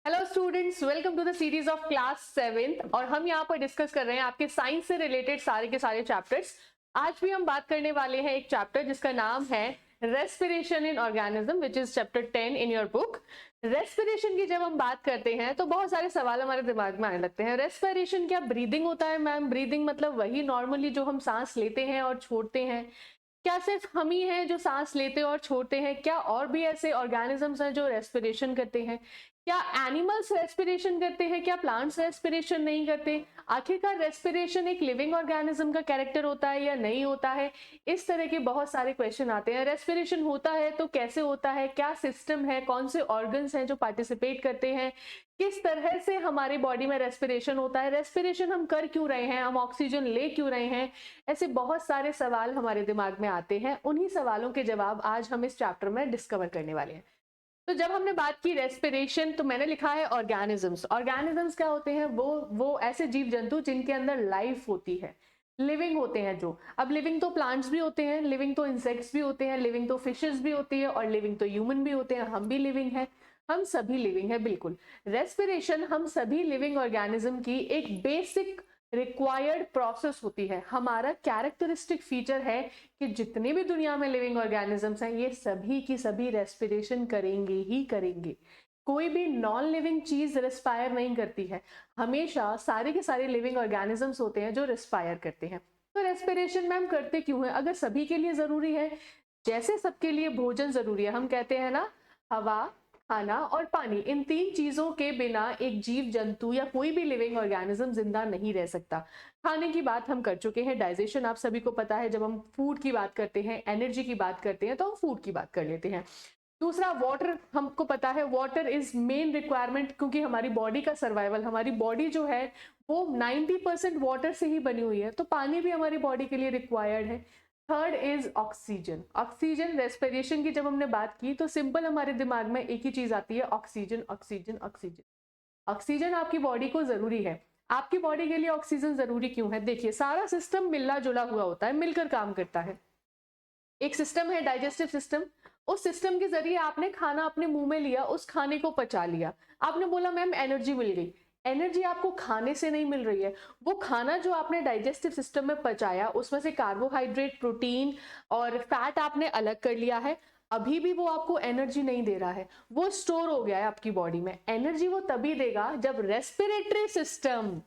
Hello students, welcome to the series of class 7th। और हम यहाँ पर डिस्कस कर रहे हैं आपके साइंस से रिलेटेड सारे के सारे चैप्टर्स। आज भी हम बात करने वाले हैं एक चैप्टर जिसका नाम है respiration in organism, which is chapter 10 in your book. Respiration की जब हम बात करते हैं तो बहुत सारे सवाल हमारे दिमाग में आने लगते हैं। रेस्पिरेशन क्या ब्रीदिंग होता है मैम? ब्रीदिंग मतलब वही नॉर्मली जो हम सांस लेते हैं और छोड़ते हैं? क्या सिर्फ हम ही हैं जो सांस लेते और छोड़ते हैं? क्या और भी ऐसे ऑर्गेनिजम्स हैं जो रेस्पिरेशन करते हैं? क्या एनिमल्स रेस्पिरेशन करते हैं? क्या प्लांट्स रेस्पिरेशन नहीं करते? आखिरकार रेस्पिरेशन एक लिविंग ऑर्गेनिज्म का कैरेक्टर होता है या नहीं होता है? इस तरह के बहुत सारे क्वेश्चन आते हैं। रेस्पिरेशन होता है तो कैसे होता है? क्या सिस्टम है? कौन से ऑर्गन्स हैं जो पार्टिसिपेट करते हैं? किस तरह से हमारी बॉडी में रेस्पिरेशन होता है? रेस्पिरेशन हम कर क्यों रहे हैं? हम ऑक्सीजन ले क्यों रहे हैं? ऐसे बहुत सारे सवाल हमारे दिमाग में आते हैं। उन्हीं सवालों के जवाब आज हम इस चैप्टर में डिस्कवर करने वाले हैं। तो जब हमने बात की रेस्पिरेशन, तो मैंने लिखा है ऑर्गेनिजम्स। ऑर्गेनिजम्स क्या होते हैं? वो ऐसे जीव जंतु जिनके अंदर लाइफ होती है, लिविंग होते हैं। जो अब लिविंग तो प्लांट्स भी होते हैं, लिविंग तो इंसेक्ट्स भी होते हैं, लिविंग तो फिशेस भी होती है और लिविंग तो ह्यूमन भी होते हैं। हम भी लिविंग है, हम सभी लिविंग है, बिल्कुल। रेस्पिरेशन हम सभी लिविंग ऑर्गेनिज्म की एक बेसिक रिक्वायर्ड प्रोसेस होती है। हमारा कैरेक्टरिस्टिक फीचर है कि जितने भी दुनिया में लिविंग ऑर्गेनिजम्स हैं ये सभी की सभी रेस्पिरेशन करेंगे ही करेंगे। कोई भी नॉन लिविंग चीज रेस्पायर नहीं करती है। हमेशा सारे के सारे लिविंग ऑर्गेनिजम्स होते हैं जो रेस्पायर करते हैं। तो रेस्पिरेशन मैम करते क्यों है? अगर सभी के लिए जरूरी है, जैसे सबके लिए भोजन जरूरी है, हम कहते हैं ना, हवा, खाना और पानी, इन तीन चीजों के बिना एक जीव जंतु या कोई भी लिविंग ऑर्गेनिज्म जिंदा नहीं रह सकता। खाने की बात हम कर चुके हैं, डाइजेशन आप सभी को पता है। जब हम फूड की बात करते हैं, एनर्जी की बात करते हैं, तो हम फूड की बात कर लेते हैं। दूसरा, वाटर हमको पता है, वाटर इज मेन रिक्वायरमेंट, क्योंकि हमारी बॉडी का सर्वाइवल, हमारी बॉडी जो है वो 90% वाटर से ही बनी हुई है, तो पानी भी हमारी बॉडी के लिए रिक्वायर्ड है। Third is oxygen. Oxygen respiration की जब हमने बात की तो सिंपल हमारे दिमाग में एक ही चीज आती है, ऑक्सीजन ऑक्सीजन ऑक्सीजन। ऑक्सीजन आपकी बॉडी को जरूरी है। आपकी बॉडी के लिए ऑक्सीजन जरूरी क्यों है? देखिए, सारा सिस्टम मिलना जुला हुआ होता है, मिलकर काम करता है। एक सिस्टम है डाइजेस्टिव सिस्टम। उस सिस्टम के जरिए आपने खाना अपने मुंह में लिया, उस खाने को पचा लिया। आपने बोला मैम एनर्जी मिल गई। एनर्जी आपको खाने से नहीं मिल रही है। वो खाना जो आपने डाइजेस्टिव सिस्टम में पचाया, उसमें से कार्बोहाइड्रेट, प्रोटीन और फैट आपने अलग कर लिया है। अभी भी वो आपको एनर्जी नहीं दे रहा है, वो स्टोर हो गया है आपकी बॉडी में। एनर्जी वो तभी देगा जब रेस्पिरेटरी सिस्टम,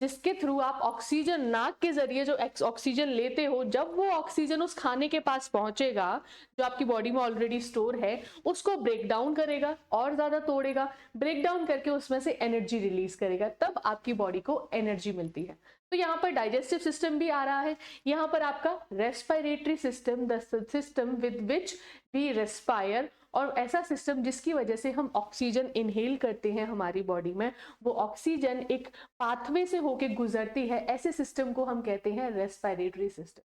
जिसके थ्रू आप ऑक्सीजन नाक के जरिए जो ऑक्सीजन लेते हो, जब वो ऑक्सीजन उस खाने के पास पहुंचेगा जो आपकी बॉडी में ऑलरेडी स्टोर है, उसको ब्रेक डाउन करेगा और ज्यादा तोड़ेगा, ब्रेक डाउन करके उसमें से एनर्जी रिलीज करेगा, तब आपकी बॉडी को एनर्जी मिलती है। तो यहाँ पर डाइजेस्टिव सिस्टम भी आ रहा है, यहाँ पर आपका respiratory system, the system with which we respire, और ऐसा सिस्टम जिसकी वजह से हम ऑक्सीजन इनहेल करते हैं हमारी बॉडी में, वो ऑक्सीजन एक पाथवे से होके गुजरती है, ऐसे सिस्टम को हम कहते हैं रेस्पिरेटरी सिस्टम।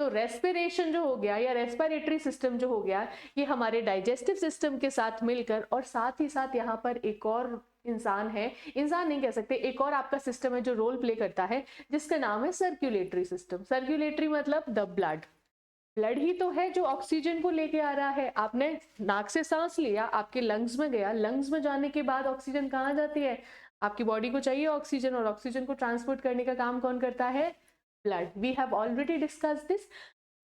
तो रेस्पिरेशन जो हो गया या रेस्पिरेटरी सिस्टम जो हो गया, ये हमारे डाइजेस्टिव सिस्टम के साथ मिलकर, और साथ ही साथ यहाँ पर एक और इंसान है, इंसान नहीं कह सकते, एक और आपका सिस्टम है जो रोल प्ले करता है, जिसका नाम है सर्कुलेटरी सिस्टम। सर्कुलेटरी मतलब द ब्लड। ब्लड ही तो है जो ऑक्सीजन को लेके आ रहा है। आपने नाक से सांस लिया, आपके लंग्स में गया, लंग्स में जाने के बाद ऑक्सीजन कहाँ जाती है? आपकी बॉडी को चाहिए ऑक्सीजन, और ऑक्सीजन को ट्रांसपोर्ट करने का काम कौन करता है? Blood. We have already discuss this.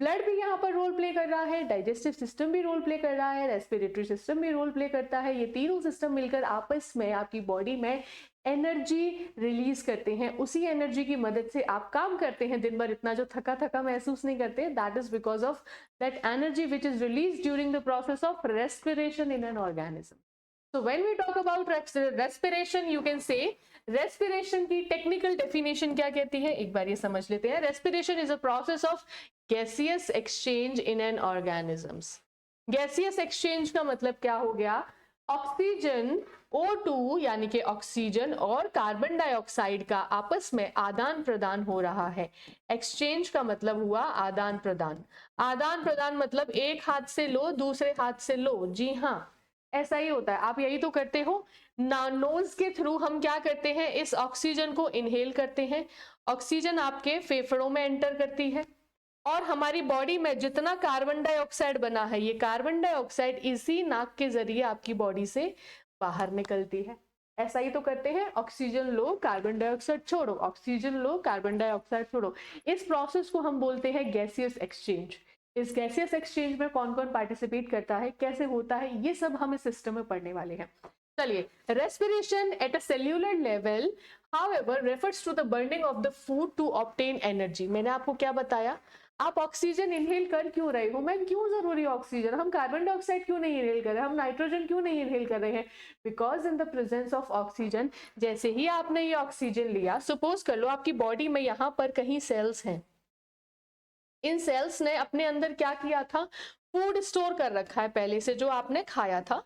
Blood भी यहाँ पर रोल प्ले कर रहा है, डाइजेस्टिव सिस्टम भी रोल प्ले कर रहा है, रेस्पिरेटरी सिस्टम भी रोल प्ले करता है। ये तीनों सिस्टम मिलकर आपस में आपकी बॉडी में एनर्जी रिलीज करते हैं। उसी एनर्जी की मदद से आप काम करते हैं दिन भर, इतना जो थका थका महसूस नहीं करते। That is because of that energy which is release during the process of respiration in an organism. So when we talk about respiration, you can say respiration की टेक्निकल डेफिनेशन क्या कहती है, एक बार ये समझ लेते हैं। respiration is a process of gaseous exchange in an organisms। gaseous exchange का मतलब क्या हो गया? ऑक्सीजन O2 यानी कि ऑक्सीजन और कार्बन डाइऑक्साइड का आपस में आदान प्रदान हो रहा है। एक्सचेंज का मतलब हुआ आदान प्रदान। आदान प्रदान मतलब एक हाथ से लो, दूसरे हाथ से लो। जी हाँ, ऐसा ही होता है। आप यही तो करते हो। नोज के थ्रू हम क्या करते हैं? इस ऑक्सीजन को इनहेल करते हैं। ऑक्सीजन आपके फेफड़ों में एंटर करती है, और हमारी बॉडी में जितना कार्बन डाइऑक्साइड बना है, ये कार्बन डाइऑक्साइड इसी नाक के जरिए आपकी बॉडी से बाहर निकलती है। ऐसा ही तो करते हैं, ऑक्सीजन लो कार्बन डाइऑक्साइड छोड़ो, ऑक्सीजन लो कार्बन डाइऑक्साइड छोड़ो। इस प्रोसेस को हम बोलते हैं गैसियस एक्सचेंज। इस गैसियस एक्सचेंज में कौन कौन पार्टिसिपेट करता है, कैसे होता है, ये सब हम इस सिस्टम में पढ़ने वाले हैं। चलिए, respiration at a cellular level however refers to the burning of the food to obtain energy. मैंने आपको क्या बताया, आप ऑक्सीजन इनहेल कर क्यों रहे हो, मैम क्यों जरूरी ऑक्सीजन, हम कार्बन डाइऑक्साइड क्यों नहीं इनहेल कर रहे हैं, हम नाइट्रोजन क्यों नहीं इनहेल कर रहे हैं, because in the presence of oxygen, जैसे ही आपने ये ऑक्सीजन लिया, सपोज कर लो आपकी बॉडी में यहाँ पर कहीं सेल्स हैं, इन सेल्स ने अपने अंदर क्या किया था, फूड स्टोर कर रखा है, पहले से जो आपने खाया था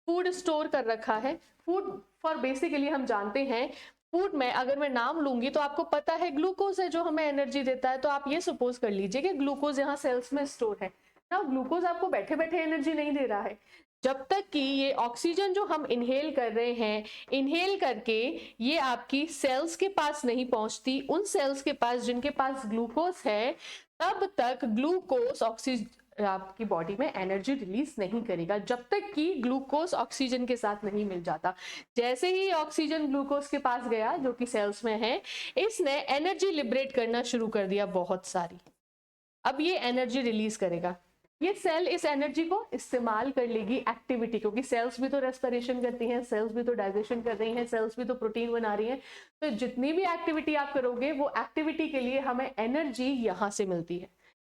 फूड स्टोर कर रखा है। फूड फॉर बेसिकली हम जानते हैं, फूड में अगर मैं नाम लूंगी तो आपको पता है ग्लूकोज है जो हमें एनर्जी देता है, तो आप ये सपोज कर लीजिए कि ग्लूकोज यहाँ सेल्स में स्टोर है ना। ग्लूकोज आपको बैठे बैठे एनर्जी नहीं दे रहा है, जब तक कि ये ऑक्सीजन जो हम इनहेल कर रहे हैं, इनहेल करके ये आपकी सेल्स के पास नहीं पहुंचती, उन सेल्स के पास जिनके पास ग्लूकोज है, तब तक ग्लूकोज ऑक्सीजन आपकी बॉडी में एनर्जी रिलीज नहीं करेगा, जब तक कि ग्लूकोज ऑक्सीजन के साथ नहीं मिल जाता। जैसे ही ऑक्सीजन ग्लूकोज के पास गया जो कि सेल्स में है, इसने एनर्जी लिबरेट करना शुरू कर दिया बहुत सारी। अब ये एनर्जी रिलीज करेगा, ये सेल इस एनर्जी को इस्तेमाल कर लेगी एक्टिविटी, क्योंकि सेल्स भी तो रेस्पिरेशन करती हैं, सेल्स भी तो डाइजेशन कर रही हैं, सेल्स भी तो प्रोटीन बना रही हैं, तो जितनी भी एक्टिविटी आप करोगे वो एक्टिविटी के लिए हमें एनर्जी यहाँ से मिलती है,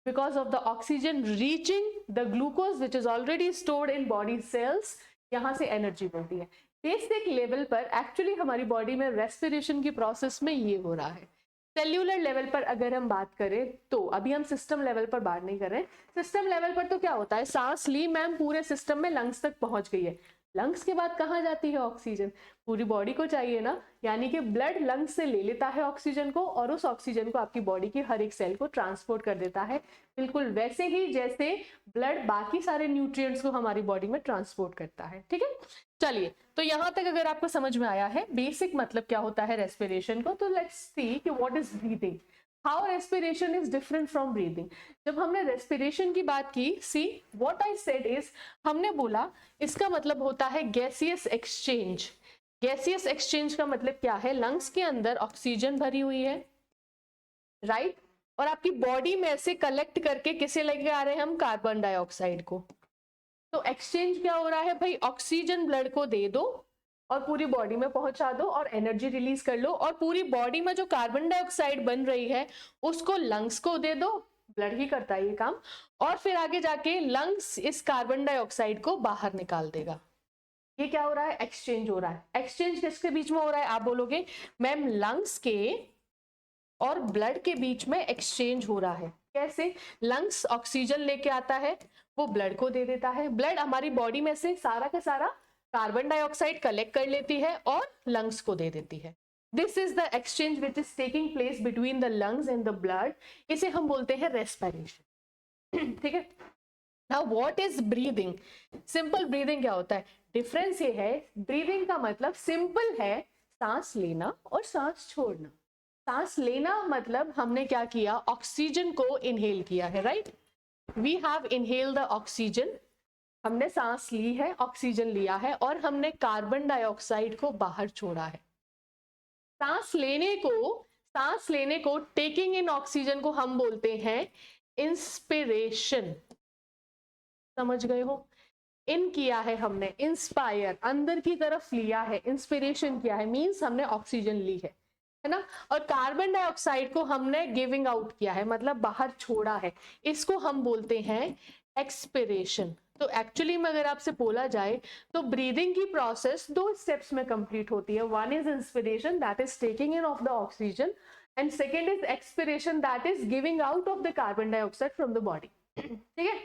because of the oxygen reaching the glucose which is already stored in body cells, यहाँ से एनर्जी मिलती है। बेसिक लेवल पर एक्चुअली हमारी बॉडी में रेस्पिरेशन की प्रोसेस में ये हो रहा है। सेल्यूलर लेवल पर अगर हम बात करें तो अभी हम सिस्टम लेवल पर बात नहीं कर रहे। सिस्टम लेवल पर तो क्या होता है, सांस ली मैम, पूरे सिस्टम में लंग्स तक पहुंच गई है, लंग्स के बाद कहाँ जाती है ऑक्सीजन, पूरी बॉडी को चाहिए ना, यानी कि ब्लड लंग्स से ले लेता है ऑक्सीजन को और उस ऑक्सीजन को आपकी बॉडी की हर एक सेल को ट्रांसपोर्ट कर देता है, बिल्कुल वैसे ही जैसे ब्लड बाकी सारे न्यूट्रिएंट्स को हमारी बॉडी में ट्रांसपोर्ट करता है। ठीक है, चलिए, तो यहां तक अगर आपको समझ में आया है बेसिक मतलब क्या होता है रेस्पिरेशन को, तो लेट्स सी कि what is breathing, how respiration is different from breathing. जब हमने रेस्पिरेशन की बात की, सी व्हाट आई सेड इज, हमने बोला इसका मतलब होता है गैसियस एक्सचेंज। गैसियस एक्सचेंज का मतलब क्या है, लंग्स के अंदर ऑक्सीजन भरी हुई है, राइट, और आपकी बॉडी में से कलेक्ट करके किसे लेके आ रहे हैं हम, कार्बन डाइऑक्साइड को। तो एक्सचेंज क्या हो रहा है भाई, ऑक्सीजन ब्लड को दे दो और पूरी बॉडी में पहुंचा दो और एनर्जी रिलीज कर लो, और पूरी बॉडी में जो कार्बन डाइऑक्साइड बन रही है उसको लंग्स को दे दो, ब्लड ही करता है ये काम, और फिर आगे जाके लंग्स इस कार्बन डाइऑक्साइड को बाहर निकाल देगा। ये क्या हो रहा है, एक्सचेंज हो रहा है। एक्सचेंज किसके बीच में हो रहा है, आप बोलोगे मैम लंग्स के और ब्लड के बीच में एक्सचेंज हो रहा है। कैसे, लंग्स ऑक्सीजन लेके आता है, वो ब्लड को दे देता है, ब्लड हमारी बॉडी में से सारा का सारा कार्बन डाइऑक्साइड कलेक्ट कर लेती है और लंग्स को दे देती है। This is the exchange which is taking place between the lungs and the blood, इसे हम बोलते हैं रेस्पिरेशन। ठीक है, now what is breathing, simple breathing क्या होता है, डिफरेंस ये है, ब्रीदिंग का मतलब सिंपल है, सांस लेना और सांस छोड़ना। सांस लेना मतलब हमने क्या किया, ऑक्सीजन को इनहेल किया है, right, we have inhale the oxygen, हमने सांस ली है, ऑक्सीजन लिया है और हमने कार्बन डाइऑक्साइड को बाहर छोड़ा है। सांस लेने को टेकिंग इन ऑक्सीजन को हम बोलते हैं इंस्पिरेशन। समझ गए हो, इन किया है हमने, इंस्पायर अंदर की तरफ लिया है, इंस्पिरेशन किया है, मींस हमने ऑक्सीजन ली है ना, और कार्बन डाइऑक्साइड को हमने गिविंग आउट किया है, मतलब बाहर छोड़ा है, इसको हम बोलते हैं एक्सपिरेशन। तो एक्चुअली में अगर आपसे बोला जाए तो ब्रीदिंग की प्रोसेस 2 स्टेप्स में कंप्लीट होती है। One is inspiration, that is taking in of the oxygen, and second is expiration, that is giving out of the carbon dioxide from the body. ठीक है,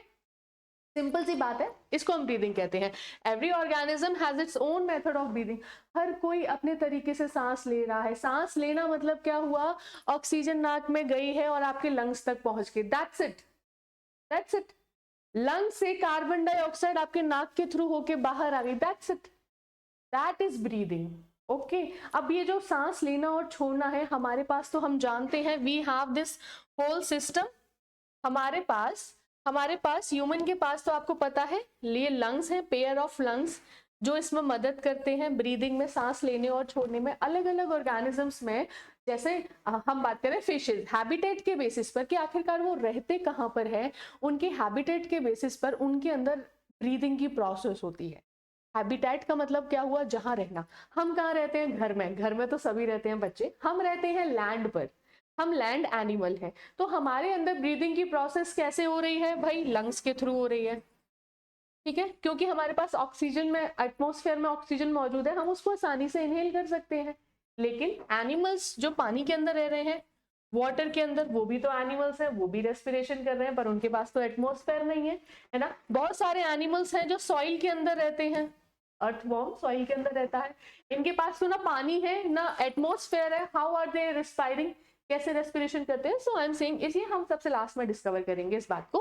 सिंपल सी बात है, इसको हम ब्रीदिंग कहते हैं। Every organism has its own method of breathing, हर कोई अपने तरीके से सांस ले रहा है। सांस लेना मतलब क्या हुआ, ऑक्सीजन नाक में गई है और आपके लंग्स तक पहुंच गई, that's it, that's it. Lungs से कार्बन डाइऑक्साइड आपके नाक के थ्रू होके बाहर आ गई, that's it, that is breathing. Okay, अब ये जो सांस लेना और छोड़ना है हमारे पास, तो हम जानते हैं we have this whole system. हमारे पास ह्यूमन के पास तो आपको पता है ये लंग्स है, पेयर ऑफ लंग्स, जो इसमें मदद करते हैं ब्रीदिंग में, सांस लेने और छोड़ने में। अलग अलग ऑर्गेनिजम्स में, जैसे हम बात करें फिशेज, हैबिटेट के बेसिस पर कि आखिरकार वो रहते कहाँ पर है, उनके हैबिटेट के बेसिस पर उनके अंदर ब्रीदिंग की प्रोसेस होती है। हैबिटेट का मतलब क्या हुआ, जहां रहना। हम कहाँ रहते हैं, घर में। घर में तो सभी रहते हैं बच्चे, हम रहते हैं लैंड पर, हम लैंड एनिमल हैं। तो हमारे अंदर ब्रीदिंग की प्रोसेस कैसे हो रही है भाई, लंग्स के थ्रू हो रही है, ठीक है, क्योंकि हमारे पास ऑक्सीजन में, एटमॉस्फेयर में ऑक्सीजन मौजूद है, हम उसको आसानी से इनहेल कर सकते हैं। लेकिन एनिमल्स जो पानी के अंदर रह रहे हैं, वाटर के अंदर, वो भी तो एनिमल्स हैं, वो भी रेस्पिरेशन कर रहे हैं, पर उनके पास तो एटमॉस्फेयर नहीं है ना। बहुत सारे एनिमल्स हैं जो सॉइल के अंदर रहते हैं, अर्थवॉर्म सॉइल के अंदर रहता है, इनके पास तो ना पानी है ना एटमॉस्फेयर है, हाउ आर दे रेस्पायरिंग, कैसे रेस्पिरेशन करते हैं। सो आई एम सेइंग, इसे हम सबसे लास्ट में डिस्कवर करेंगे इस बात को।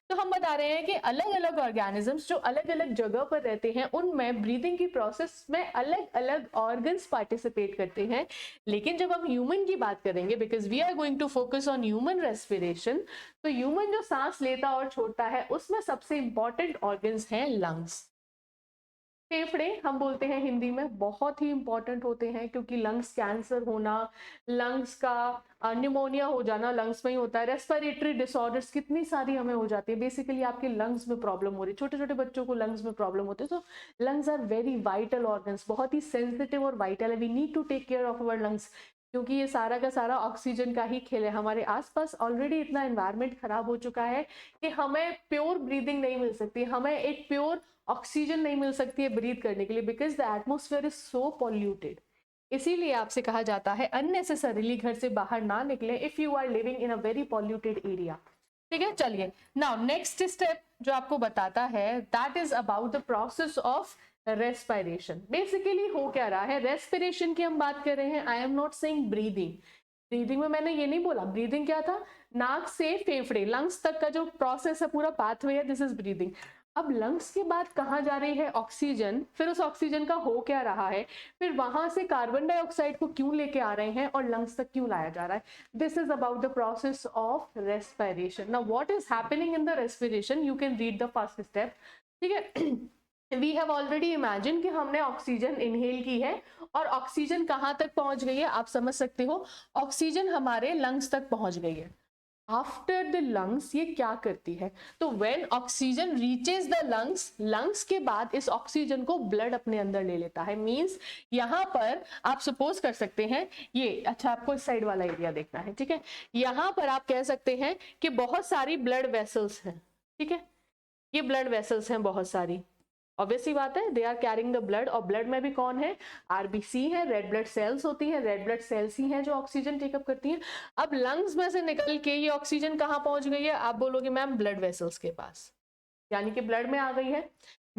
तो हम बता रहे हैं कि अलग अलग ऑर्गेनिजम्स जो अलग अलग जगह पर रहते हैं, उनमें ब्रीदिंग की प्रोसेस में अलग अलग ऑर्गन्स पार्टिसिपेट करते हैं। लेकिन जब हम ह्यूमन की बात करेंगे, because we are going to focus on human respiration, तो ह्यूमन जो सांस लेता और छोड़ता है, उसमें सबसे इंपॉर्टेंट ऑर्गन्स हैं लंग्स। फेफड़े हम बोलते हैं हिंदी में, बहुत ही इंपॉर्टेंट होते हैं, क्योंकि लंग्स कैंसर होना, लंग्स का निमोनिया हो जाना लंग्स में ही होता है, रेस्पिरेटरी डिसऑर्डर्स कितनी सारी हमें हो जाती है, बेसिकली आपके लंग्स में प्रॉब्लम हो रही है, छोटे छोटे बच्चों को लंग्स में प्रॉब्लम होती है। तो lungs are very vital organs, बहुत ही सेंसिटिव और वाइटल है, we need to take care of our lungs, क्योंकि ये सारा का सारा ऑक्सीजन का ही खेल है। हमारे आसपास ऑलरेडी इतना एनवायरनमेंट खराब हो चुका है कि हमें प्योर ब्रीदिंग नहीं मिल सकती, हमें एक प्योर ऑक्सीजन नहीं मिल सकती है ब्रीथ करने के लिए, because the atmosphere is so polluted. इसीलिए आपसे कहा जाता है अननेसेसरीली घर से बाहर ना निकले if you are living in a very polluted area. ठीक है, चलिए नाउ नेक्स्ट स्टेप जो आपको बताता है, that is about the process of respiration. Basically हो क्या रहा है, रेस्पिरेशन की हम बात कर रहे हैं, I am not saying breathing. Breathing में मैंने ये नहीं बोला, ब्रीदिंग क्या था, नाक से फेफड़े लंग्स तक का जो प्रोसेस है, पूरा पाथवे है, दिस इज ब्रीदिंग। अब लंग्स के बाद कहाँ जा रही है, ऑक्सीजन, फिर उस ऑक्सीजन का हो क्या रहा है, फिर वहां से कार्बन डाइऑक्साइड को क्यों लेके आ रहे हैं और लंग्स तक क्यों लाया जा रहा है। This is about the process of respiration. Now what is happening in the respiration, you can read the first step. ठीक है, वी हैव ऑलरेडी इमेजिन कि हमने ऑक्सीजन इनहेल की है और ऑक्सीजन कहाँ तक पहुंच गई है, आप समझ सकते हो, ऑक्सीजन हमारे लंग्स तक पहुंच गई है। आफ्टर द लंग्स ये क्या करती है, तो when oxygen reaches the lungs, lungs के बाद इस ऑक्सीजन को ब्लड अपने अंदर ले लेता है। मींस यहाँ पर आप सपोज कर सकते हैं, ये अच्छा आपको इस साइड वाला एरिया देखना है, ठीक है, यहाँ पर आप कह सकते हैं कि बहुत सारी ब्लड वेसल्स हैं, ठीक है, ये ब्लड वेसल्स हैं बहुत सारी, ऑब्वियसली बात है, they are carrying the blood, और ब्लड में भी कौन है, आरबीसी है, रेड ब्लड सेल्स होती है, रेड ब्लड सेल्स ही हैं जो ऑक्सीजन टेकअप करती हैं। अब लंग्स में से निकल के ये ऑक्सीजन कहाँ पहुंच गई है, आप बोलोगे मैम ब्लड वेसल्स के पास, यानी कि ब्लड में आ गई है।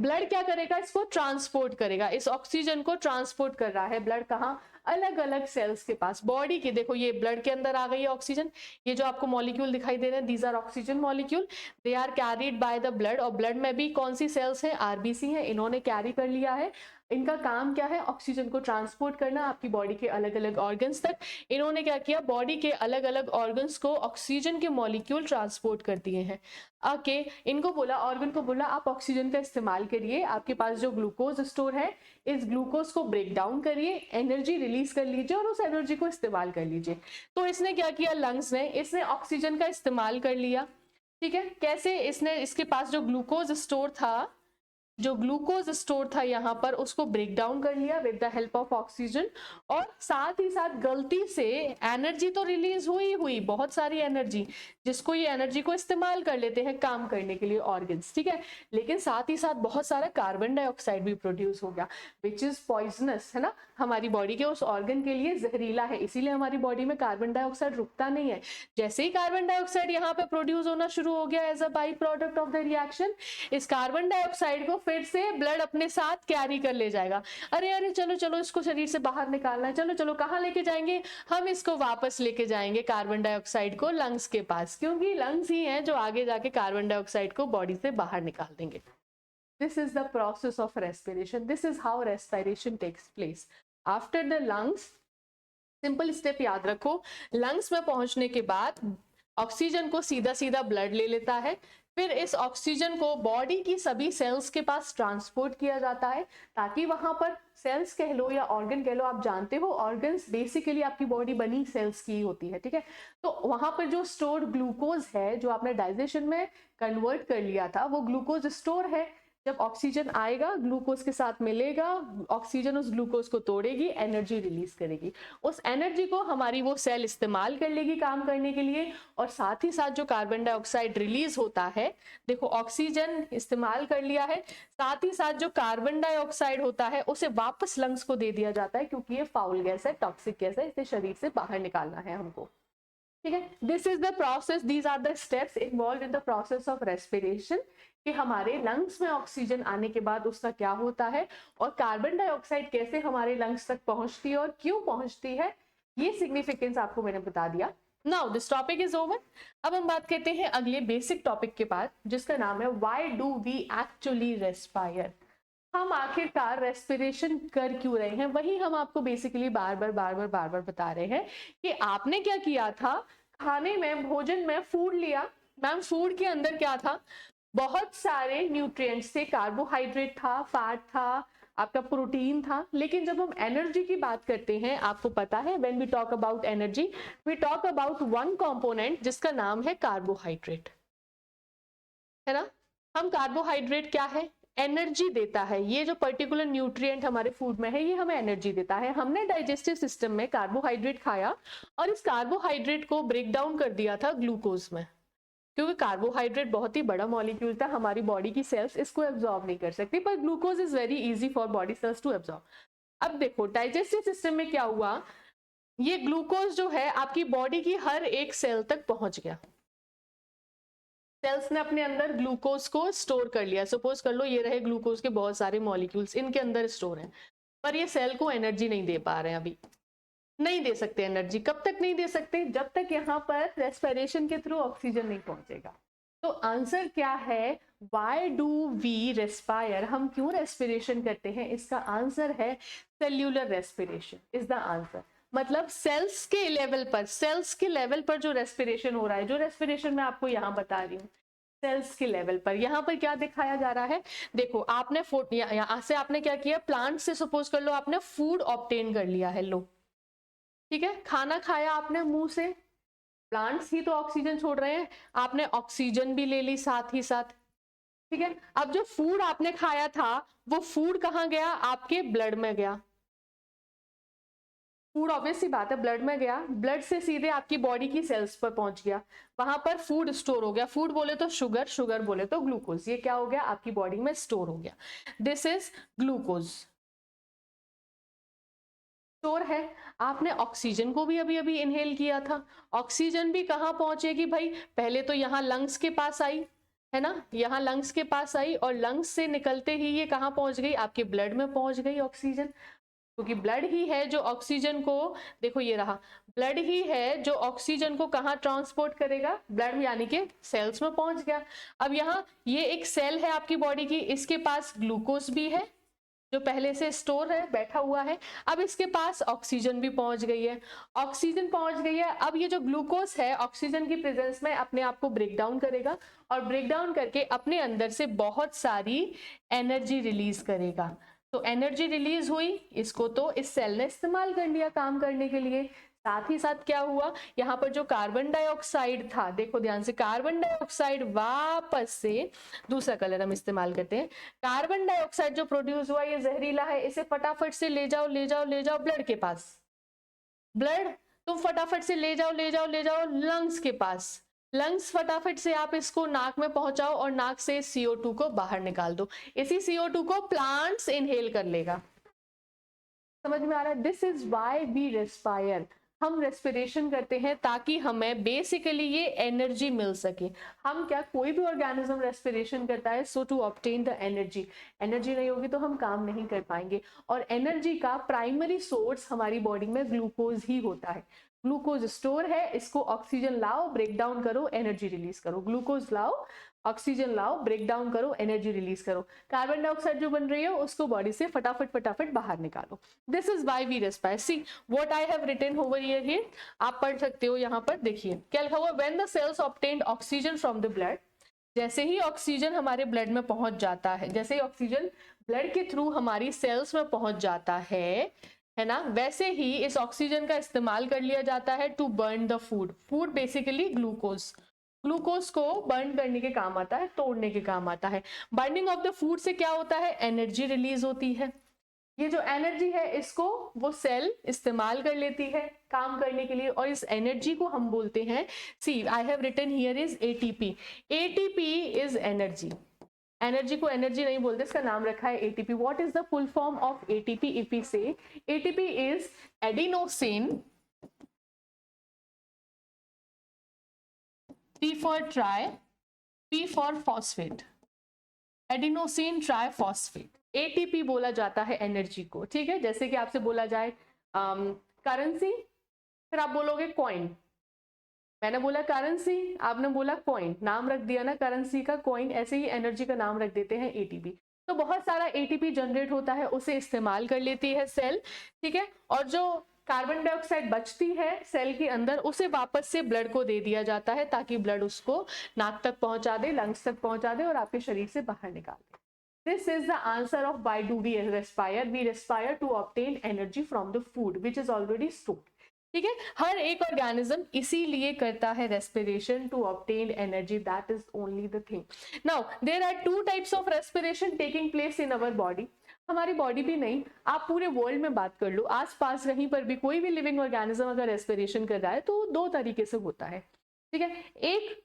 ब्लड क्या करेगा, इसको ट्रांसपोर्ट करेगा, इस ऑक्सीजन को ट्रांसपोर्ट कर रहा है ब्लड, कहाँ, अलग अलग सेल्स के पास, बॉडी के, देखो ये ब्लड के अंदर आ गई है ऑक्सीजन, ये जो आपको मॉलिक्यूल दिखाई दे रहे हैं, these are oxygen molecule, they are carried by the blood, और ब्लड में भी कौन सी सेल्स हैं, आरबीसी हैं, इन्होंने कैरी कर लिया है। इनका काम क्या है, ऑक्सीजन को ट्रांसपोर्ट करना आपकी बॉडी के अलग अलग ऑर्गन्स तक। इन्होंने क्या किया, बॉडी के अलग अलग ऑर्गन्स को ऑक्सीजन के मॉलिक्यूल ट्रांसपोर्ट कर दिए हैं। ओके, इनको बोला, ऑर्गन को बोला आप ऑक्सीजन का इस्तेमाल करिए, आपके पास जो ग्लूकोज स्टोर है, इस ग्लूकोज को ब्रेक डाउन करिए, एनर्जी रिलीज कर लीजिए और उस एनर्जी को इस्तेमाल कर लीजिए। तो इसने क्या किया, लंग्स ने, इसने ऑक्सीजन का इस्तेमाल कर लिया। ठीक है, कैसे, इसने इसके पास जो ग्लूकोज स्टोर था, जो ग्लूकोज स्टोर था यहाँ पर, उसको ब्रेक डाउन कर लिया with the help of oxygen, और साथ ही साथ गलती से एनर्जी तो रिलीज हुई बहुत सारी एनर्जी, जिसको ये एनर्जी को इस्तेमाल कर लेते हैं काम करने के लिए ऑर्गन्स, ठीक है, लेकिन साथ ही साथ बहुत सारा कार्बन डाइऑक्साइड भी प्रोड्यूस हो गया, विच इज पॉइजनस, है ना, हमारी बॉडी के उस ऑर्गन के लिए जहरीला है, इसीलिए हमारी बॉडी में कार्बन डाइऑक्साइड रुकता नहीं है। जैसे ही कार्बन डाइऑक्साइड यहाँ पे प्रोड्यूस होना शुरू हो गया as a by product of the reaction, इस कार्बन डाइऑक्साइड को फिर से ब्लड अपने साथ कैरी कर ले जाएगा। अरे अरे चलो चलो इसको शरीर से बाहर निकालना है, चलो चलो कहाँ लेके जाएंगे, हम इसको वापस लेके जाएंगे कार्बन डाइऑक्साइड को लंग्स के पास, क्योंकि लंग्स ही हैं जो आगे जाके कार्बन डाइऑक्साइड को बॉडी से बाहर निकाल देंगे। This is the process of respiration, this is how respiration takes place. After the lungs, simple step याद रखो, लंग्स में पहुंचने के बाद ऑक्सीजन को सीधा सीधा ब्लड ले लेता है, फिर इस ऑक्सीजन को बॉडी की सभी सेल्स के पास ट्रांसपोर्ट किया जाता है, ताकि वहां पर सेल्स कह लो या ऑर्गन कह लो, आप जानते हो ऑर्गन्स बेसिकली आपकी बॉडी बनी सेल्स की होती है, ठीक है। तो वहां पर जो स्टोर्ड ग्लूकोज है, जो आपने डाइजेशन में कन्वर्ट कर लिया था, वो ग्लूकोज स्टोर है। जब ऑक्सीजन आएगा, ग्लूकोज के साथ मिलेगा, ऑक्सीजन उस ग्लूकोज को तोड़ेगी, एनर्जी रिलीज करेगी। उस एनर्जी को हमारी वो सेल इस्तेमाल कर लेगी काम करने के लिए, और साथ ही साथ जो कार्बन डाइऑक्साइड रिलीज होता है, देखो ऑक्सीजन इस्तेमाल कर लिया है, साथ ही साथ जो कार्बन डाइऑक्साइड होता है उसे वापस लंग्स को दे दिया जाता है, क्योंकि ये फाउल गैस है, टॉक्सिक गैस है, इसे शरीर से बाहर निकालना है हमको, ठीक है। This is the process, these are the steps involve in the process of respiration, कि हमारे लंग्स में ऑक्सीजन आने के बाद उसका क्या होता है, और कार्बन डाइऑक्साइड कैसे हमारे लंग्स तक पहुंचती है और क्यों पहुंचती है, ये सिग्निफिकेंस आपको मैंने बता दिया। Now this topic is over. अब हम बात करते हैं अगले बेसिक टॉपिक के बाद, जिसका नाम है why do we actually respire. हम आखिरकार रेस्पिरेशन कर क्यों रहे हैं, वही हम आपको बेसिकली बार बार बता रहे हैं कि आपने क्या किया था, खाने में, भोजन में फूड लिया। मैम फूड के अंदर क्या था, बहुत सारे न्यूट्रिएंट्स थे, कार्बोहाइड्रेट था, फैट था, आपका प्रोटीन था। लेकिन जब हम एनर्जी की बात करते हैं, आपको पता है when we talk about energy, we talk about one component जिसका नाम है कार्बोहाइड्रेट, है ना। हम कार्बोहाइड्रेट क्या है, एनर्जी देता है। ये जो पर्टिकुलर न्यूट्रिएंट हमारे फूड में है, ये हमें एनर्जी देता है। हमने डाइजेस्टिव सिस्टम में कार्बोहाइड्रेट खाया और इस कार्बोहाइड्रेट को ब्रेक डाउन कर दिया था ग्लूकोज में, क्योंकि कार्बोहाइड्रेट बहुत ही बड़ा मॉलिक्यूल था, हमारी बॉडी की सेल्स इसको एब्जॉर्ब नहीं कर सकती, पर glucose is very easy for body cells to absorb. अब देखो डाइजेस्टिव सिस्टम में क्या हुआ, ये ग्लूकोज जो है आपकी बॉडी की हर एक सेल तक पहुंच गया। सेल्स ने अपने अंदर ग्लूकोज को स्टोर कर लिया। सपोज कर लो ये रहे ग्लूकोज के बहुत सारे मॉलिक्यूल्स, इनके अंदर स्टोर है, पर ये सेल को एनर्जी नहीं दे पा रहे हैं, अभी नहीं दे सकते एनर्जी। कब तक नहीं दे सकते, जब तक यहाँ पर रेस्पिरेशन के थ्रू ऑक्सीजन नहीं पहुंचेगा। तो आंसर क्या है, वाई डू वी रेस्पायर, हम क्यों रेस्पिरेशन करते हैं, इसका आंसर है cellular respiration is the answer. मतलब सेल्स के लेवल पर, सेल्स के लेवल पर जो रेस्पिरेशन हो रहा है, जो रेस्पिरेशन मैं आपको यहाँ बता रही हूँ, सेल्स के लेवल पर। यहाँ पर क्या दिखाया जा रहा है, देखो आपने यहाँ से आपने क्या किया, प्लांट से सपोज कर लो आपने फूड ऑब्टेन कर लिया है, लो ठीक है, खाना खाया आपने मुंह से, प्लांट्स ही तो ऑक्सीजन छोड़ रहे हैं, आपने ऑक्सीजन भी ले ली साथ ही साथ, ठीक है। अब जो फूड आपने खाया था, वो फूड कहाँ गया, आपके ब्लड में गया। फूड ऑब्वियस सी बात है ब्लड में गया, ब्लड से सीधे आपकी बॉडी की सेल्स पर पहुंच गया, वहां पर फूड स्टोर हो गया। फूड बोले तो शुगर, शुगर बोले तो ग्लूकोज, ये क्या हो गया, आपकी बॉडी में स्टोर हो गया। दिस इज ग्लूकोज, स्टोर है। आपने ऑक्सीजन को भी अभी अभी इनहेल किया था, ऑक्सीजन भी कहाँ पहुंचेगी भाई, पहले तो यहाँ लंग्स के पास आई, है ना, यहाँ लंग्स के पास आई, और लंग्स से निकलते ही ये कहाँ पहुंच गई, आपके ब्लड में पहुंच गई ऑक्सीजन, क्योंकि ब्लड ही है जो ऑक्सीजन को, देखो ये रहा, ब्लड ही है जो ऑक्सीजन को कहाँ ट्रांसपोर्ट करेगा, ब्लड, यानी कि सेल्स में पहुंच गया। अब यहाँ ये एक सेल है आपकी बॉडी की, इसके पास ग्लूकोज भी है जो पहले से स्टोर है, बैठा हुआ है। अब इसके पास ऑक्सीजन भी पहुंच गई है, ऑक्सीजन पहुंच गई है। अब ये जो ग्लूकोज है ऑक्सीजन की प्रेजेंस में अपने आप को ब्रेक डाउन करेगा, और ब्रेक डाउन करके अपने अंदर से बहुत सारी एनर्जी रिलीज करेगा। तो एनर्जी रिलीज हुई, इसको तो इस सेल ने इस्तेमाल कर लिया काम करने के लिए। साथ ही साथ क्या हुआ, यहाँ पर जो कार्बन डाइऑक्साइड था, देखो ध्यान से, कार्बन डाइऑक्साइड वापस से, दूसरा कलर हम इस्तेमाल करते हैं, कार्बन डाइऑक्साइड जो प्रोड्यूस हुआ ये जहरीला है, इसे फटाफट से ले जाओ ले जाओ ले जाओ ब्लड के पास, ब्लड तुम फटाफट से ले जाओ ले जाओ ले जाओ लंग्स के पास, लंग्स फटाफट से आप इसको नाक में पहुंचाओ और नाक से CO2 को बाहर निकाल दो। इसी CO2 को प्लांट्स इनहेल कर लेगा। समझ में आ रहा है, this is why we respire, हम रेस्पिरेशन करते हैं ताकि हमें बेसिकली ये एनर्जी मिल सके। हम क्या, कोई भी ऑर्गेनिज्म रेस्पिरेशन करता है so to obtain the energy, energy नहीं होगी तो हम काम नहीं कर पाएंगे। और एनर्जी का प्राइमरी सोर्स हमारी बॉडी में ग्लूकोज ही होता है, ग्लूकोज स्टोर है, इसको ऑक्सीजन लाओ ब्रेक डाउन करो एनर्जी रिलीज करो, ग्लूकोज लाओ ऑक्सीजन लाओ ब्रेक डाउन करो एनर्जी रिलीज करो, कार्बन डाइऑक्साइड जो बन रही है उसको बॉडी से फटाफट फटाफट बाहर निकालो। This is why we respire. See what I have written over here, आप पढ़ सकते हो यहाँ पर, देखिए क्या लिखा हुआ, when the cells obtained oxygen from the blood जैसे ही ऑक्सीजन हमारे ब्लड में पहुंच जाता है, जैसे ही ऑक्सीजन ब्लड के थ्रू हमारी सेल्स में पहुंच जाता है ना, वैसे ही इस ऑक्सीजन का इस्तेमाल कर लिया जाता है to burn the food. Food basically glucose, glucose को बर्न करने के काम आता है, तोड़ने के काम आता है। बर्निंग ऑफ द फूड से क्या होता है, एनर्जी रिलीज होती है। ये जो एनर्जी है इसको वो सेल इस्तेमाल कर लेती है काम करने के लिए, और इस एनर्जी को हम बोलते हैं, see I have written here is ATP. ATP is energy. Energy को एनर्जी नहीं बोलते, इसका नाम रखा है ATP. What is the full form of ATP? If we say ATP is adenosine T for tri, P for phosphate, adenosine triphosphate. ATP बोला जाता है एनर्जी को, ठीक है। जैसे कि आपसे बोला जाए करेंसी, फिर आप बोलोगे कॉइन। मैंने बोला करेंसी, आपने बोला कॉइन, नाम रख दिया ना करेंसी का, कॉइन। ऐसे ही एनर्जी का नाम रख देते हैं एटीपी। तो बहुत सारा एटीपी जनरेट होता है, उसे इस्तेमाल कर लेती है सेल, ठीक है। और जो कार्बन डाइऑक्साइड बचती है सेल के अंदर, उसे वापस से ब्लड को दे दिया जाता है ताकि ब्लड उसको नाक तक पहुंचा दे, लंग्स तक पहुंचा दे और आपके शरीर से बाहर निकाल दे। This is the answer of why do we respire. We respire to obtain energy from the food which is already stored, ठीक है। हर एक ऑर्गेनिज्म इसीलिए करता है respiration, to obtain energy, that is only the thing. Now there are two types of respiration taking place in our body. हमारी body भी नहीं, आप पूरे वर्ल्ड में बात कर लो, आसपास कहीं पर भी कोई भी लिविंग ऑर्गेनिज्म अगर रेस्पिरेशन कर रहा है तो दो तरीके से होता है, ठीक है। एक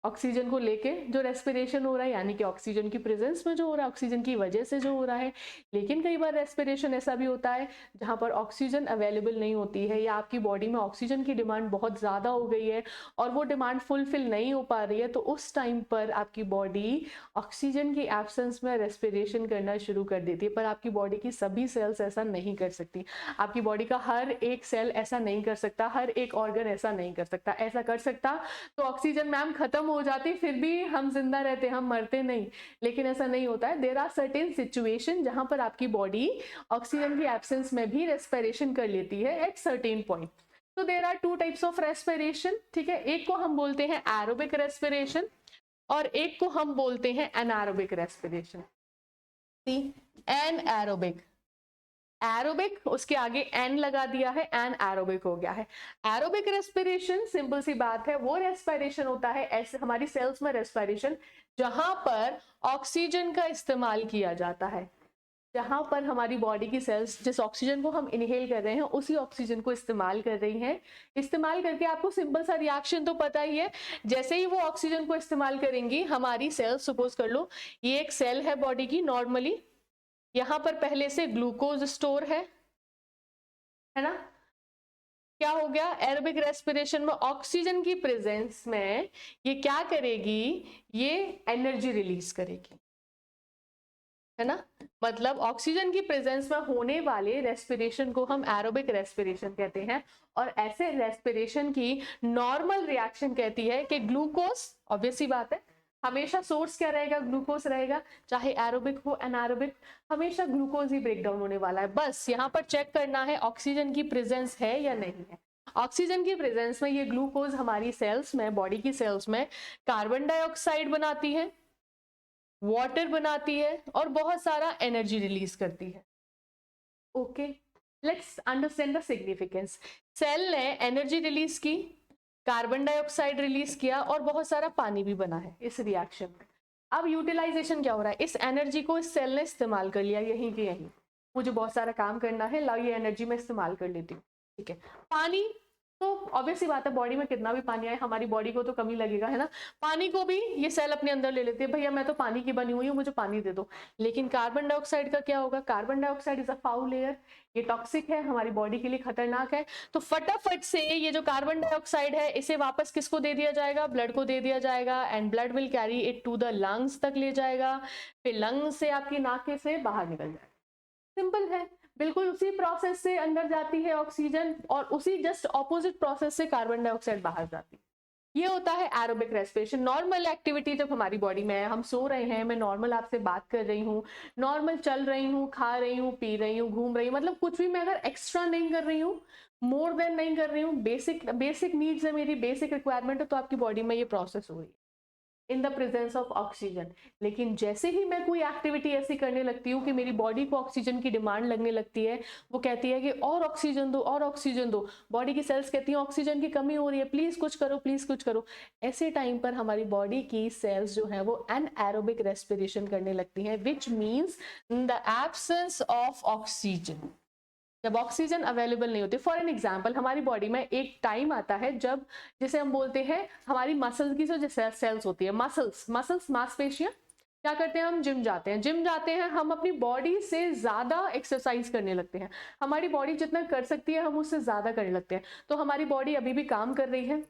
ऑक्सीजन को लेके जो रेस्पिरेशन हो रहा है, यानी कि ऑक्सीजन की प्रेजेंस में जो हो रहा है, ऑक्सीजन की वजह से जो हो रहा है। लेकिन कई बार रेस्पिरेशन ऐसा भी होता है जहां पर ऑक्सीजन अवेलेबल नहीं होती है, या आपकी बॉडी में ऑक्सीजन की डिमांड बहुत ज़्यादा हो गई है और वो डिमांड फुलफिल नहीं हो पा रही है, तो उस टाइम पर आपकी बॉडी ऑक्सीजन की एब्सेंस में रेस्पिरेशन करना शुरू कर देती है। पर आपकी बॉडी की सभी सेल्स ऐसा नहीं कर सकती, आपकी बॉडी का हर एक सेल ऐसा नहीं कर सकता, हर एक ऑर्गन ऐसा नहीं कर सकता। ऐसा कर सकता तो ऑक्सीजन मैम खत्म हो जाती, फिर भी हम जिंदा रहते, हम मरते नहीं। लेकिन ऐसा नहीं होता है। देयर आर सर्टेन सिचुएशन जहां पर आपकी बॉडी ऑक्सीजन की एब्सेंस में भी रेस्पिरेशन कर लेती है एट सर्टेन पॉइंट। तो there are two types of respiration, ठीक है। एक को हम बोलते हैं एरोबिक रेस्पिरेशन और एक को हम बोलते हैं एनारोबिक रेस्पिरेशन। एनारोबिक, एरोबिक उसके आगे एन लगा दिया है, एन एरोबिक हो गया है। एरोबिक रेस्पिरेशन सिंपल सी बात है, वो रेस्पिरेशन होता है ऐसे हमारी सेल्स में रेस्पिरेशन जहां पर ऑक्सीजन का इस्तेमाल किया जाता है, जहां पर हमारी बॉडी की सेल्स जिस ऑक्सीजन को हम इनहेल कर रहे हैं उसी ऑक्सीजन को इस्तेमाल कर रही हैं। इस्तेमाल करके आपको सिंपल सा रिएक्शन तो पता ही है, जैसे ही वो ऑक्सीजन को इस्तेमाल करेंगी हमारी सेल्स, सपोज कर लो ये एक सेल है बॉडी की, नॉर्मली यहां पर पहले से ग्लूकोज स्टोर है ना। क्या हो गया, एरोबिक रेस्पिरेशन में ऑक्सीजन की प्रेजेंस में ये क्या करेगी, ये एनर्जी रिलीज करेगी, है ना। मतलब ऑक्सीजन की प्रेजेंस में होने वाले रेस्पिरेशन को हम एरोबिक रेस्पिरेशन कहते हैं। और ऐसे रेस्पिरेशन की नॉर्मल रिएक्शन कहती है कि ग्लूकोज, ऑब्वियस सी बात है, हमेशा सोर्स क्या रहेगा, ग्लूकोज रहेगा, चाहे एरोबिक हो एनारोबिक, हमेशा ग्लूकोज ही ब्रेक डाउन होने वाला है। बस यहाँ पर चेक करना है ऑक्सीजन की प्रेजेंस है या नहीं है। ऑक्सीजन की प्रेजेंस में ये ग्लूकोज हमारी सेल्स में, बॉडी की सेल्स में कार्बन डाइऑक्साइड बनाती है, वाटर बनाती है और बहुत सारा एनर्जी रिलीज करती है। Okay, let's understand the significance. Cell ने एनर्जी रिलीज की, कार्बन डाइऑक्साइड रिलीज किया और बहुत सारा पानी भी बना है इस रिएक्शन में। अब यूटिलाइजेशन क्या हो रहा है, इस एनर्जी को इस सेल ने इस्तेमाल कर लिया, यहीं के यहीं मुझे बहुत सारा काम करना है, लाओ ये एनर्जी मैं इस्तेमाल कर लेती हूँ, ठीक है। पानी तो ऑब्वियस सी बात है, बॉडी में कितना भी पानी आए हमारी बॉडी को तो कमी लगेगा, है ना। पानी को भी ये सेल अपने अंदर ले लेती है, भैया मैं तो पानी की बनी हुई हूँ, मुझे पानी दे दो। लेकिन कार्बन डाइऑक्साइड का क्या होगा, carbon dioxide is a foul air, ये टॉक्सिक है, हमारी बॉडी के लिए खतरनाक है। तो फटाफट से ये जो कार्बन डाइऑक्साइड है इसे वापस किसको दे दिया जाएगा, ब्लड को दे दिया जाएगा, and blood will carry it to the lungs तक ले जाएगा, फिर लंग्स से आपकी नाक से बाहर निकल जाएगा। सिंपल है, बिल्कुल उसी प्रोसेस से अंदर जाती है ऑक्सीजन और उसी जस्ट ऑपोजिट प्रोसेस से कार्बन डाइऑक्साइड बाहर जाती है। ये होता है एरोबिक रेस्पिरेशन। नॉर्मल एक्टिविटी जब हमारी बॉडी में है, हम सो रहे हैं, मैं नॉर्मल आपसे बात कर रही हूँ, नॉर्मल चल रही हूँ, खा रही हूँ, पी रही हूँ, घूम रही हूँ, मतलब कुछ भी मैं अगर एक्स्ट्रा नहीं कर रही हूँ, मोर देन नहीं कर रही हूँ, बेसिक नीड्स है मेरी, बेसिक रिक्वायरमेंट है, तो आपकी बॉडी में ये प्रोसेस हो रही है। In the presence of oxygen. लेकिन जैसे ही मैं कोई एक्टिविटी ऐसी करने लगती हूँ कि मेरी बॉडी को ऑक्सीजन की डिमांड लगने लगती है, वो कहती है कि और ऑक्सीजन दो, और ऑक्सीजन दो, बॉडी की सेल्स कहती हैं ऑक्सीजन की कमी हो रही है, प्लीज कुछ करो, प्लीज कुछ करो। ऐसे टाइम पर हमारी बॉडी की सेल्स जो है वो एनएरोबिक रेस्पिरेशन करने लगती हैं, which means in the absence of oxygen, जब ऑक्सीजन अवेलेबल नहीं होती। फॉर एन एग्जाम्पल, हमारी बॉडी में एक टाइम आता है जब, जिसे हम बोलते हैं हमारी मसल्स की जो सेल्स होती है, मसल्स मांसपेशियां, क्या करते हैं, हम जिम जाते हैं, हम अपनी बॉडी से ज्यादा एक्सरसाइज करने लगते हैं, हमारी बॉडी जितना कर सकती है हम उससे ज्यादा करने लगते हैं। तो हमारी बॉडी अभी भी काम कर रही है,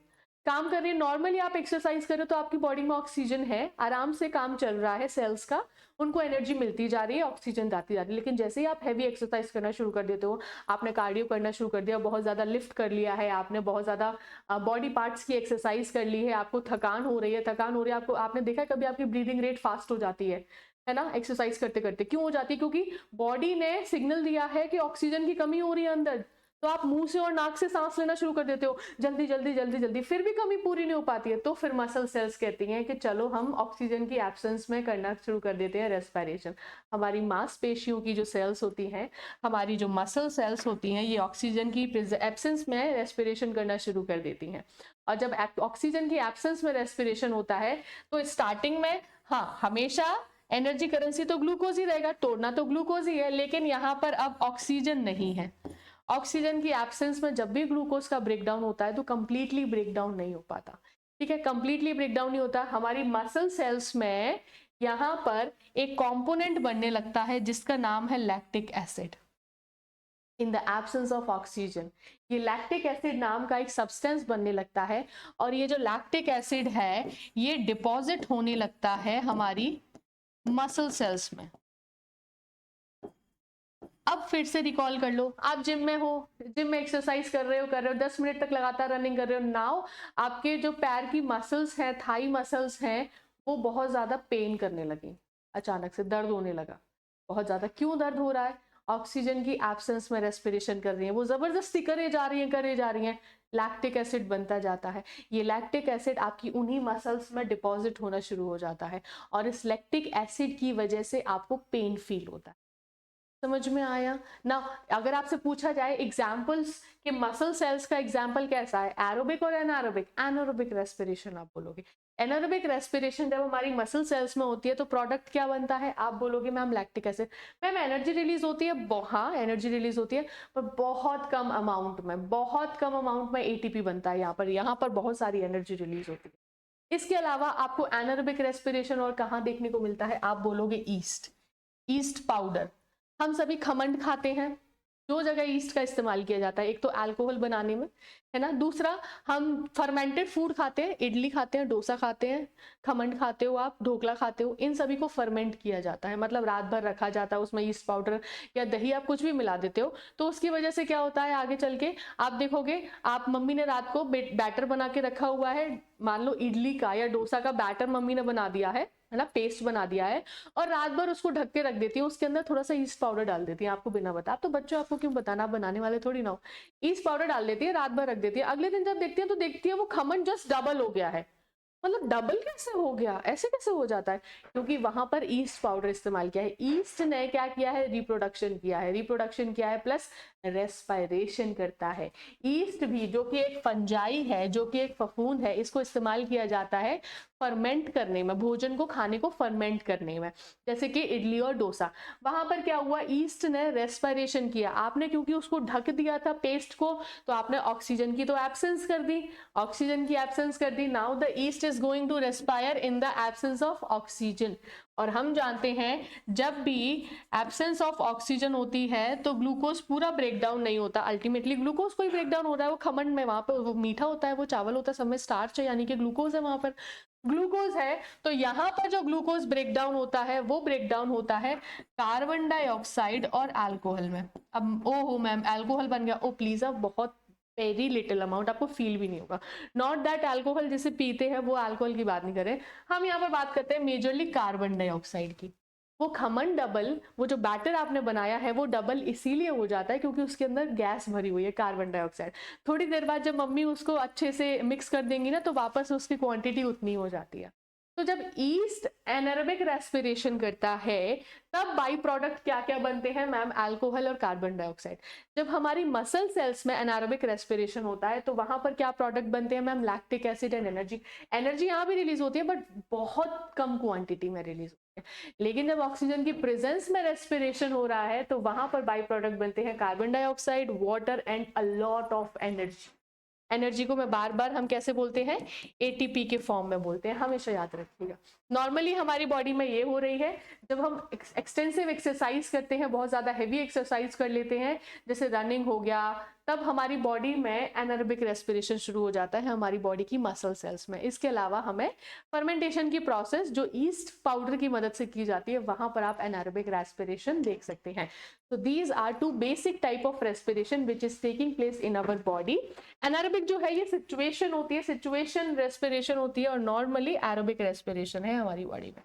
नॉर्मली आप एक्सरसाइज करो तो आपकी बॉडी में ऑक्सीजन है, आराम से काम चल रहा है, सेल्स का, उनको एनर्जी मिलती जा रही है, ऑक्सीजन जाती जा रही है। लेकिन जैसे ही आप हैवी एक्सरसाइज करना शुरू कर देते हो, आपने कार्डियो करना शुरू कर दिया, बहुत ज्यादा लिफ्ट कर लिया है, आपने बहुत ज्यादा बॉडी पार्ट्स की एक्सरसाइज कर ली है, आपको थकान हो रही है, आपको, आपने देखा है कभी आपकी ब्रीदिंग रेट फास्ट हो जाती है ना, एक्सरसाइज करते करते। क्यों हो जाती है? क्योंकि बॉडी ने सिग्नल दिया है कि ऑक्सीजन की कमी हो रही है अंदर, तो आप मुंह से और नाक से सांस लेना शुरू कर देते हो, जल्दी जल्दी जल्दी जल्दी, फिर भी कमी पूरी नहीं हो पाती है। तो फिर मसल सेल्स कहती हैं कि चलो हम ऑक्सीजन की एब्सेंस में करना शुरू कर देते हैं रेस्पिरेशन। हमारी मांसपेशियों की जो सेल्स होती हैं, हमारी जो मसल सेल्स होती हैं, ये ऑक्सीजन की एब्सेंस में रेस्पिरेशन करना शुरू कर देती हैं। और जब ऑक्सीजन की एब्सेंस में रेस्पिरेशन होता है तो स्टार्टिंग में, हाँ, हमेशा एनर्जी करेंसी तो ग्लूकोज ही रहेगा, तोड़ना तो ग्लूकोज ही है, लेकिन यहाँ पर अब ऑक्सीजन नहीं है। ऑक्सीजन की एब्सेंस में जब भी ग्लूकोज का ब्रेकडाउन होता है तो कंप्लीटली ब्रेकडाउन नहीं हो पाता, ठीक है, कंप्लीटली ब्रेकडाउन नहीं होता। हमारी मसल सेल्स में यहां पर एक कंपोनेंट बनने लगता है जिसका नाम है lactic acid. In the absence of oxygen ये लैक्टिक एसिड नाम का एक सब्सटेंस बनने लगता है, और ये जो लैक्टिक एसिड है ये डिपॉजिट होने लगता है हमारी मसल सेल्स में। अब फिर से रिकॉल कर लो, आप जिम में हो, जिम में एक्सरसाइज कर रहे हो 10 मिनट तक लगातार रनिंग कर रहे हो, नाउ आपके जो पैर की मसल्स हैं, थाई मसल्स हैं, वो बहुत ज्यादा पेन करने लगी, अचानक से दर्द होने लगा बहुत ज्यादा। क्यों दर्द हो रहा है? ऑक्सीजन की एब्सेंस में रेस्पिरेशन कर रही है, वो जबरदस्ती करे जा रही हैं, लैक्टिक एसिड बनता जाता है। ये लैक्टिक एसिड आपकी उन्हीं मसल्स में डिपॉजिट होना शुरू हो जाता है, और इस लैक्टिक एसिड की वजह से आपको पेन फील होता है। समझ में आया ना? अगर आपसे पूछा जाए एग्जाम्पल्स कि मसल सेल्स का एग्जाम्पल कैसा है, एरोबिक और एनारोबिक, एनारोबिक रेस्पिरेशन आप बोलोगे। एनारोबिक रेस्पिरेशन जब हमारी मसल सेल्स में होती है तो प्रोडक्ट क्या बनता है? आप बोलोगे ma'am lactic acid. Ma'am energy release होती है, हाँ एनर्जी रिलीज होती है, पर बहुत कम अमाउंट में एटीपी बनता है। यहाँ पर बहुत सारी एनर्जी रिलीज होती है। इसके अलावा आपको एनारोबिक रेस्पिरेशन और कहाँ देखने को मिलता है? आप बोलोगे ईस्ट पाउडर। हम सभी खमंड खाते हैं, दो जगह ईस्ट का इस्तेमाल किया जाता है, एक तो अल्कोहल बनाने में, है ना, दूसरा हम फर्मेंटेड फूड खाते हैं, इडली खाते हैं, डोसा खाते हैं, खमंड खाते हो आप, ढोकला खाते हो, इन सभी को फर्मेंट किया जाता है, मतलब रात भर रखा जाता है, उसमें ईस्ट पाउडर या दही आप कुछ भी मिला देते हो। तो उसकी वजह से क्या होता है, आगे चल के आप देखोगे, आप मम्मी ने रात को बैटर बना के रखा हुआ है, मान लो इडली का या डोसा का बैटर मम्मी ने बना दिया है ना, पेस्ट बना दिया है, और रात भर उसको ढक के रख देती है, उसके अंदर थोड़ा सा ईस्ट पाउडर डाल देती है, आपको बिना बता, तो बच्चों आपको क्यों बताना, बनाने वाले थोड़ी ना हो। ईस्ट पाउडर डाल देती है, रात भर रख देती है, अगले दिन जब देखती है तो देखती है वो खमन जस्ट डबल हो गया है। मतलब डबल कैसे हो गया, ऐसे कैसे हो जाता है? क्योंकि वहां पर ईस्ट पाउडर इस्तेमाल किया है। ईस्ट ने क्या किया है? रिप्रोडक्शन किया है, प्लस रेस्पिरेशन करता है। ईस्ट भी, जो कि एक फंजाई है, जो कि एक फफूंद है, इसको इस्तेमाल किया जाता है फर्मेंट करने में, भोजन को, खाने को फर्मेंट करने में, जैसे कि इडली और डोसा। वहां पर क्या हुआ? ईस्ट ने रेस्पिरेशन किया, आपने क्योंकि उसको ढक दिया था पेस्ट को, तो आपने ऑक्सीजन की तो एब्सेंस कर दी, now the yeast is going to respire in the absence of oxygen. और हम जानते हैं जब भी एब्सेंस ऑफ ऑक्सीजन होती है तो ग्लूकोज पूरा ब्रेकडाउन नहीं होता, अल्टीमेटली ग्लूकोज कोई ब्रेकडाउन हो रहा है, वो खमंड में, वहां पर वो मीठा होता है, वो चावल होता है, सब में स्टार्च है, यानी कि ग्लूकोज है, वहां पर ग्लूकोज है। तो यहाँ पर जो ग्लूकोज ब्रेकडाउन होता है वो ब्रेकडाउन होता है कार्बन डाइऑक्साइड और अल्कोहल में। अब ओहो मैम अल्कोहल बन गया, ओ प्लीज, अब बहुत वेरी लिटिल अमाउंट, आपको फील भी नहीं होगा। नॉट दैट अल्कोहल जिसे पीते हैं वो अल्कोहल की बात नहीं करें, हम यहाँ पर बात करते हैं मेजरली कार्बन डाइऑक्साइड की। वो खमन डबल, वो जो बैटर आपने बनाया है वो डबल इसीलिए हो जाता है क्योंकि उसके अंदर गैस भरी हुई है, कार्बन डाइऑक्साइड। थोड़ी देर बाद जब मम्मी उसको अच्छे से मिक्स कर देंगी ना तो वापस उसकी क्वांटिटी उतनी हो जाती है। तो जब ईस्ट एनारोबिक रेस्पिरेशन करता है तब बाई प्रोडक्ट क्या क्या बनते हैं मैम? अल्कोहल और कार्बन डाइऑक्साइड। जब हमारी मसल सेल्स में एनारोबिक रेस्पिरेशन होता है तो वहां पर क्या प्रोडक्ट बनते हैं ma'am? Lactic acid and energy. Energy यहाँ भी रिलीज होती है बट बहुत कम क्वांटिटी में रिलीज होती है। लेकिन जब ऑक्सीजन की प्रेजेंस में रेस्पिरेशन हो रहा है तो वहां पर बाई प्रोडक्ट बनते हैं carbon dioxide, water and a lot of energy. Energy को मैं बार बार हम कैसे बोलते हैं? एटीपी के फॉर्म में बोलते हैं, हमेशा याद रखिएगा। नॉर्मली हमारी बॉडी में ये हो रही है, जब हम एक्सटेंसिव एक्सरसाइज करते हैं, बहुत ज्यादा हैवी एक्सरसाइज कर लेते हैं, जैसे रनिंग हो गया, तब हमारी बॉडी में एनारोबिक रेस्पिरेशन शुरू हो जाता है हमारी बॉडी की मसल सेल्स में। इसके अलावा हमें फर्मेंटेशन की प्रोसेस जो ईस्ट पाउडर की मदद से की जाती है, वहां पर आप एनारोबिक रेस्पिरेशन देख सकते हैं। So these are two basic type of respiration which is taking place in our body. Anaerobic जो है ये सिचुएशन होती है, सिचुएशन रेस्पिरेशन होती है, और नॉर्मली एरोबिक रेस्पिरेशन है हमारी बॉडी में।